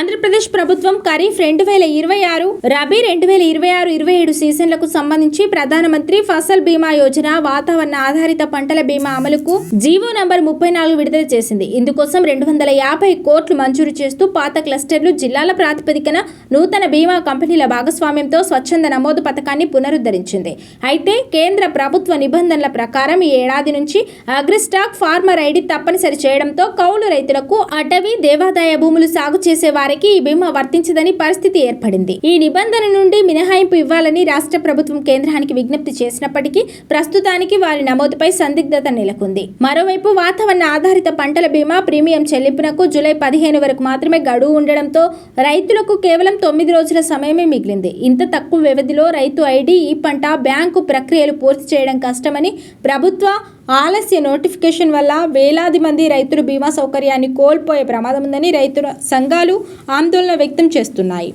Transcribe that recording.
ఆంధ్రప్రదేశ్ ప్రభుత్వం ఖరీఫ్ 2026, రబీ 2026-27 సీజన్లకు సంబంధించి ప్రధానమంత్రి ఫసల్ బీమా యోజన వాతావరణ ఆధారిత పంటల బీమా అమలుకు జీవో నంబర్ 34 విడుదల చేసింది. ఇందుకోసం 250 కోట్లు మంజూరు చేస్తూ పాత క్లస్టర్లు, జిల్లాల ప్రాతిపదికన నూతన బీమా కంపెనీల భాగస్వామ్యంతో స్వచ్ఛంద నమోదు పథకాన్ని పునరుద్ధరించింది. అయితే కేంద్ర ప్రభుత్వ నిబంధనల ప్రకారం ఈ ఏడాది నుంచి అగ్రిస్టాక్ ఫార్మర్ ఐడి తప్పనిసరి చేయడంతో కౌలు రైతులకు, అటవీ, దేవాదాయ భూములు సాగు చేసే వారికి ఈ బీమా వర్తించదని పరిస్థితి ఏర్పడింది. ఈ నిబంధన నుండి మినహాయింపు ఇవ్వాలని రాష్ట్ర ప్రభుత్వం కేంద్రానికి విజ్ఞప్తి చేసినప్పటికీ ప్రస్తుతానికి వారి నమోదుపై సందిగ్ధత నెలకొంది. మరోవైపు వాతావరణ ఆధారిత పంటల బీమా ప్రీమియం చెల్లింపునకు జూలై 15 వరకు మాత్రమే గడువు ఉండడంతో రైతులకు కేవలం 9 రోజుల సమయమే మిగిలింది. ఇంత తక్కువ వ్యవధిలో రైతు ఐడి, ఈ పంట, బ్యాంకు ప్రక్రియలు పూర్తి చేయడం కష్టమని, ప్రభుత్వ ఆలస్య నోటిఫికేషన్ వల్ల వేలాది మంది రైతులు బీమా సౌకర్యాన్ని కోల్పోయే ప్రమాదం ఉందని రైతుల సంఘాలు ఆందోళన వ్యక్తం చేస్తున్నాయి.